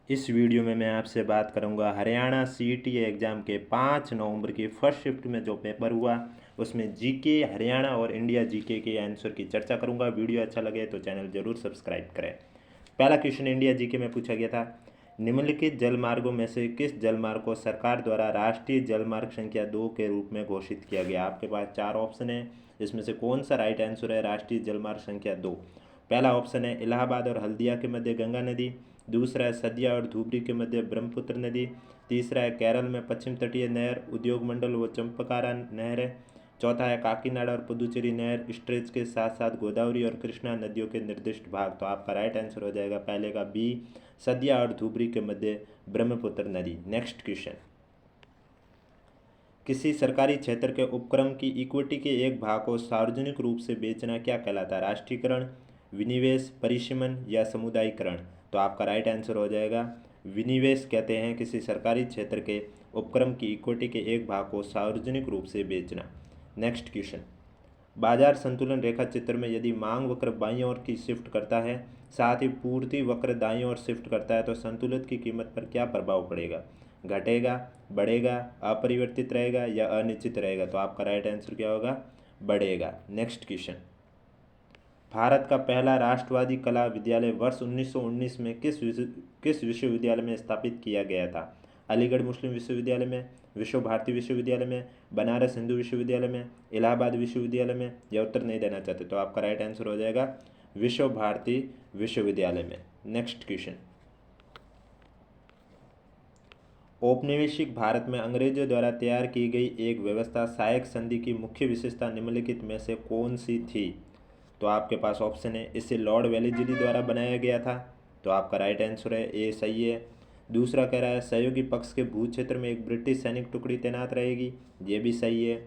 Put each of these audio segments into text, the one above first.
इस वीडियो में मैं आपसे बात करूंगा हरियाणा सीईटी एग्ज़ाम के 5 नवंबर की फर्स्ट शिफ्ट में जो पेपर हुआ उसमें जीके हरियाणा और इंडिया जीके के आंसर की चर्चा करूंगा। वीडियो अच्छा लगे तो चैनल ज़रूर सब्सक्राइब करें। पहला क्वेश्चन इंडिया जीके में पूछा गया था, निम्नलिखित जलमार्गों में से किस जलमार्ग को सरकार द्वारा राष्ट्रीय जलमार्ग संख्या 2 के रूप में घोषित किया गया। आपके पास 4 ऑप्शन है, इसमें से कौन सा राइट आंसर है राष्ट्रीय जलमार्ग संख्या 2। पहला ऑप्शन है इलाहाबाद और हल्दिया के मध्य गंगा नदी, दूसरा है सदिया और धुबरी के मध्य ब्रह्मपुत्र नदी, तीसरा है केरल में पश्चिम तटीय नहर उद्योग मंडल व चंपकारा नहर है, चौथा है काकीनाडा और पुदुचेरी नहर स्ट्रेच के साथ साथ गोदावरी और कृष्णा नदियों के निर्दिष्ट भाग। तो आपका राइट आंसर हो जाएगा पहले का बी, सदिया और धुबरी के मध्य ब्रह्मपुत्र नदी। नेक्स्ट क्वेश्चन, किसी सरकारी क्षेत्र के उपक्रम की इक्विटी के एक भाग को सार्वजनिक रूप से बेचना क्या कहलाता है। राष्ट्रीयकरण, विनिवेश, परिसीमन या समुदायीकरण। तो आपका राइट आंसर हो जाएगा विनिवेश कहते हैं किसी सरकारी क्षेत्र के उपक्रम की इक्विटी के एक भाग को सार्वजनिक रूप से बेचना। नेक्स्ट क्वेश्चन, बाजार संतुलन रेखा चित्र में यदि मांग वक्र बाईं ओर की शिफ्ट करता है साथ ही पूर्ति वक्र दाईं ओर शिफ्ट करता है तो संतुलित की कीमत पर क्या प्रभाव पड़ेगा। घटेगा, बढ़ेगा, अपरिवर्तित रहेगा या अनिश्चित रहेगा। तो आपका राइट आंसर क्या होगा, बढ़ेगा। नेक्स्ट क्वेश्चन, भारत का पहला राष्ट्रवादी कला विद्यालय वर्ष 1919 में किस विश्वविद्यालय में स्थापित किया गया था। अलीगढ़ मुस्लिम विश्वविद्यालय में, विश्व भारती विश्वविद्यालय में, बनारस हिंदू विश्वविद्यालय में, इलाहाबाद विश्वविद्यालय में या उत्तर नहीं देना चाहते। तो आपका राइट आंसर हो जाएगा विश्व भारती विश्वविद्यालय में। नेक्स्ट क्वेश्चन, औपनिवेशिक भारत में अंग्रेजों द्वारा तैयार की गई एक व्यवस्था सहायक संधि की मुख्य विशेषता निम्नलिखित में से कौन सी थी। तो आपके पास ऑप्शन है, इसे लॉर्ड वेलेस्ली द्वारा बनाया गया था। तो आपका राइट आंसर है ए, सही है। दूसरा कह रहा है सहयोगी पक्ष के भू क्षेत्र में एक ब्रिटिश सैनिक टुकड़ी तैनात रहेगी, ये भी सही है।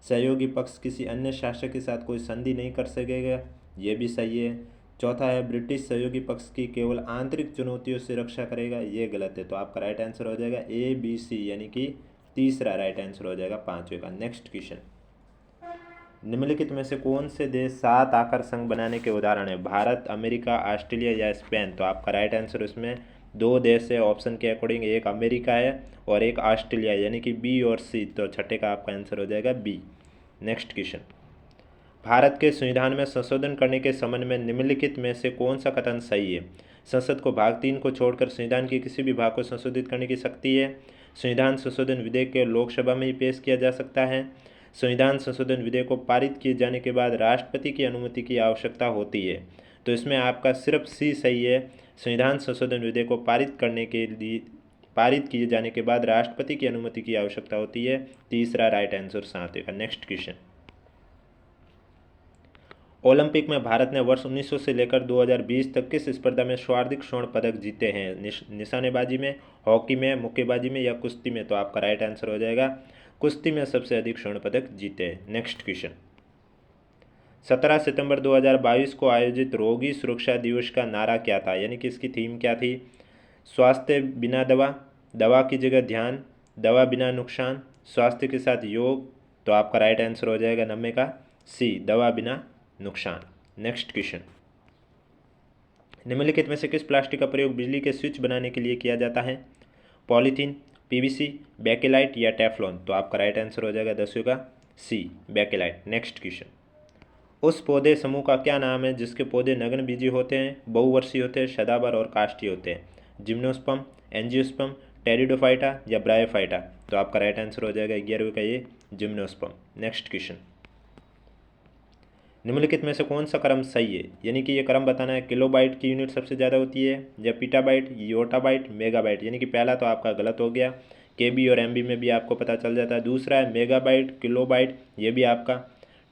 सहयोगी पक्ष किसी अन्य शासक के साथ कोई संधि नहीं कर सकेगा, ये भी सही है। चौथा है ब्रिटिश सहयोगी पक्ष की केवल आंतरिक चुनौतियों से रक्षा करेगा, ये गलत है। तो आपका राइट आंसर हो जाएगा ए, बी, सी, यानी कि तीसरा राइट आंसर हो जाएगा पांचवे का। नेक्स्ट क्वेश्चन, निम्नलिखित में से कौन से देश 7 आकार संघ बनाने के उदाहरण है। भारत, अमेरिका, ऑस्ट्रेलिया या स्पेन। तो आपका राइट आंसर इसमें 2 देश है ऑप्शन के अकॉर्डिंग, एक अमेरिका है और एक ऑस्ट्रेलिया, यानी कि बी और सी। तो छठे का आपका आंसर हो जाएगा बी। नेक्स्ट क्वेश्चन, भारत के संविधान में संशोधन करने के संबंध में निम्नलिखित में से कौन सा कथन सही है। संसद को भाग 3 को छोड़कर संविधान के किसी भी भाग को संशोधित करने की शक्ति है। संविधान संशोधन विधेयक के लोकसभा में ही पेश किया जा सकता है। संविधान संशोधन विधेयक को पारित किए जाने के बाद राष्ट्रपति की अनुमति की आवश्यकता होती है। तो इसमें आपका सिर्फ सी सही है। संविधान संशोधन विधेयक को पारित किए जाने के बाद राष्ट्रपति की अनुमति की आवश्यकता होती है। तीसरा राइट आंसर सातवें का। नेक्स्ट क्वेश्चन, ओलंपिक में भारत ने वर्ष 1900 से लेकर 2020 तक किस स्पर्धा में सर्वाधिक स्वर्ण पदक जीते हैं। निशानेबाजी में, हॉकी में, मुक्केबाजी में या कुश्ती में। तो आपका राइट आंसर हो जाएगा कुश्ती में सबसे अधिक स्वर्ण पदक जीते हैं। नेक्स्ट क्वेश्चन, 17 सितंबर 2022 को आयोजित रोगी सुरक्षा दिवस का नारा क्या था, यानी कि इसकी थीम क्या थी। स्वास्थ्य बिना दवा, दवा की जगह ध्यान, दवा बिना नुकसान, स्वास्थ्य के साथ योग। तो आपका राइट आंसर हो जाएगा 90 का सी, दवा बिना नुकसान। नेक्स्ट क्वेश्चन, निम्नलिखित में से किस प्लास्टिक का प्रयोग बिजली के स्विच बनाने के लिए किया जाता है। पॉलीथीन, पीवीसी, बेकेलाइट या टेफ्लॉन। तो आपका राइट आंसर हो जाएगा 10वीं का सी, बेकेलाइट। नेक्स्ट क्वेश्चन, उस पौधे समूह का क्या नाम है जिसके पौधे नग्न बीजी होते हैं, बहुवर्षीय होते हैं, सदाबहार और काष्ठीय होते हैं। जिम्नोस्पर्म, एंजियोस्पर्म, टेरिडोफाइटा या ब्रायोफाइटा। तो आपका राइट आंसर हो जाएगा 11वीं का ये, जिम्नोस्पर्म। नेक्स्ट क्वेश्चन, निम्नलिखित में से कौन सा क्रम सही है, यानी कि ये क्रम बताना है। किलोबाइट की यूनिट सबसे ज़्यादा होती है या पीटाबाइट, योटाबाइट, मेगाबाइट। यानी कि पहला तो आपका गलत हो गया, केबी और एमबी में भी आपको पता चल जाता है। दूसरा है मेगाबाइट, किलोबाइट, ये भी आपका।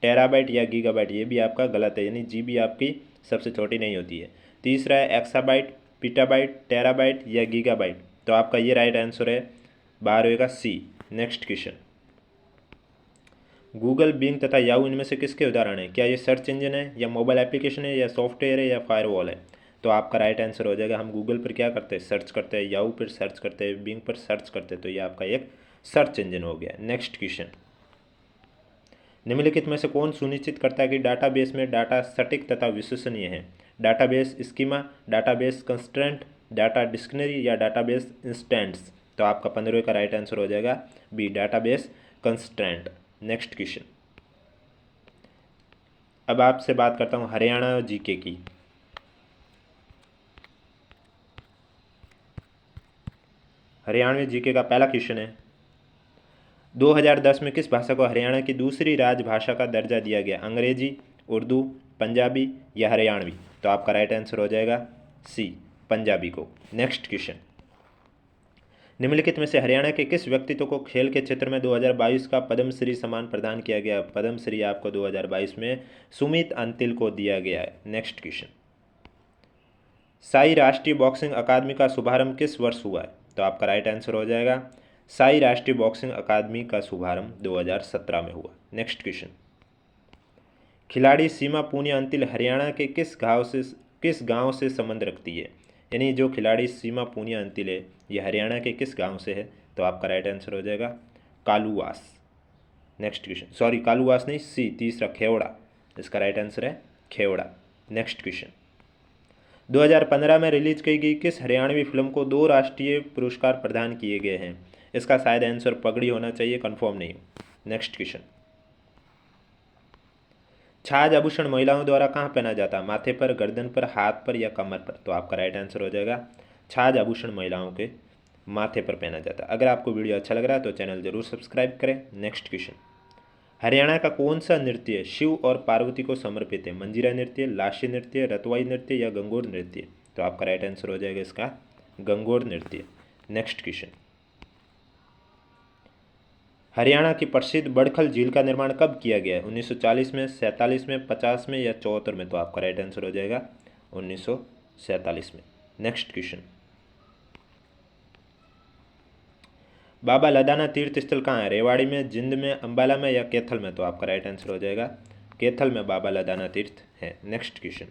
टेराबाइट या गीगाबाइट, ये भी आपका गलत है, यानी जीबी आपकी सबसे छोटी नहीं होती है। तीसरा है एक्साबाइट, पीटाबाइट, टेराबाइट या गीगाबाइट। तो आपका ये राइट आंसर है 12वीं का सी। नेक्स्ट क्वेश्चन, गूगल, बिंग तथा याहू इनमें से किसके उदाहरण हैं। क्या ये सर्च इंजन है या मोबाइल एप्लीकेशन है या सॉफ्टवेयर है या फायरवॉल है। तो आपका राइट आंसर हो जाएगा, हम गूगल पर क्या करते हैं, सर्च करते हैं, याहू पर सर्च करते हैं, बिंग पर सर्च करते हैं। तो ये आपका एक सर्च इंजन हो गया। नेक्स्ट क्वेश्चन, निम्नलिखित में से कौन सुनिश्चित करता है कि डाटाबेस में डाटा सटीक तथा विश्वसनीय है। Database schema, database constraint, data dictionary या डाटाबेस इंस्टेंट्स? तो आपका 15वें का राइट आंसर हो जाएगा B, database constraint. Next question. अब आपसे बात करता हूँ हरियाणा जीके की। हरियाणवी जीके का पहला क्वेश्चन है, 2010 में किस भाषा को हरियाणा की दूसरी राजभाषा का दर्जा दिया गया? अंग्रेजी, उर्दू, पंजाबी या हरियाणवी? तो आपका राइट आंसर हो जाएगा सी, पंजाबी को। Next question. निम्नलिखित में से हरियाणा के किस व्यक्तित्व को खेल के क्षेत्र में 2022 का पद्मश्री सम्मान प्रदान किया गया? पद्मश्री आपको 2022 में सुमित अंतिल को दिया गया है। Next question. साई राष्ट्रीय बॉक्सिंग अकादमी का शुभारंभ किस वर्ष हुआ है? तो आपका राइट आंसर हो जाएगा साई राष्ट्रीय बॉक्सिंग अकादमी का शुभारंभ 2017 में हुआ। Next question. खिलाड़ी सीमा पूनिया अंतिल हरियाणा के किस गांव से संबंध रखती है? यानी जो खिलाड़ी सीमा पूनिया अंतिल है ये हरियाणा के किस गांव से है? तो आपका राइट आंसर हो जाएगा Kaluwas. Next question, sorry Kaluwas नहीं, सी तीसरा खेवड़ा, इसका राइट आंसर है खेवड़ा। Next question. 2015 में रिलीज की गई किस हरियाणवी फिल्म को 2 राष्ट्रीय पुरस्कार प्रदान किए गए हैं? इसका शायद आंसर पगड़ी होना चाहिए, कंफर्म नहीं हो। Next question. छाछ आभूषण महिलाओं द्वारा कहाँ पहना जाता है? माथे पर, गर्दन पर, हाथ पर या कमर पर? तो आपका राइट आंसर हो जाएगा छाछ आभूषण महिलाओं के माथे पर पहना जाता है। अगर आपको वीडियो अच्छा लग रहा है तो चैनल जरूर सब्सक्राइब करें। Next question. हरियाणा का कौन सा नृत्य शिव और पार्वती को समर्पित है? मंजीरा नृत्य, लास्य नृत्य, रतवाई नृत्य या गंगोर नृत्य? तो आपका राइट आंसर हो जाएगा इसका गंगोर नृत्य। Next question. हरियाणा की प्रसिद्ध बड़खल झील का निर्माण कब किया गया है? 1940 में, 47 में, 50 में या 74 में? तो आपका राइट आंसर हो जाएगा 1947 में। Next question. बाबा लदाना तीर्थ स्थल कहाँ है? रेवाड़ी में, जिंद में, अंबाला में या कैथल में? तो आपका राइट आंसर हो जाएगा कैथल में बाबा लदाना तीर्थ है। Next question.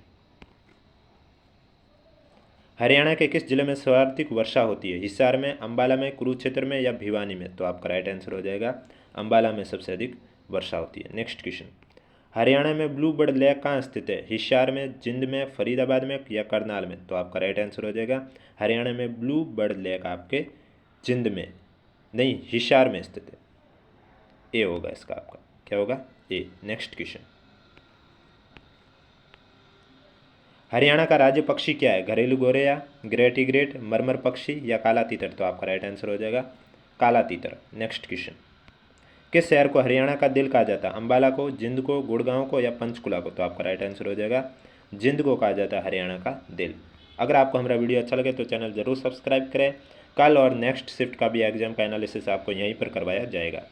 हरियाणा के किस जिले में सर्वाधिक वर्षा होती है? हिसार में, अंबाला में, कुरुक्षेत्र में या भिवानी में? तो आपका राइट आंसर हो जाएगा अंबाला में सबसे अधिक वर्षा होती है। Next question. हरियाणा में ब्लू बर्ड लेक कहाँ स्थित है? हिसार में, जिंद में, फरीदाबाद में या करनाल में? तो आपका राइट आंसर हो जाएगा हरियाणा में ब्लू बर्ड लेक आपके जिंद में नहीं, हिसार में स्थित है। ए होगा इसका, आपका क्या होगा? ए। Next question. हरियाणा का राज्य पक्षी क्या है? घरेलू गोरैया, ग्रेट इग्रेट, मरमर पक्षी या काला तीतर? तो आपका राइट आंसर हो जाएगा काला तीतर। Next question. किस शहर को हरियाणा का दिल कहा जाता है? अंबाला को, जिंद को, गुड़गांव को या पंचकुला को? तो आपका राइट आंसर हो जाएगा जिंद को कहा जाता है हरियाणा का दिल। अगर आपको हमारा वीडियो अच्छा लगे तो चैनल जरूर सब्सक्राइब करें। कल और नेक्स्ट शिफ्ट का भी एग्जाम का एनालिसिस आपको यहीं पर करवाया जाएगा।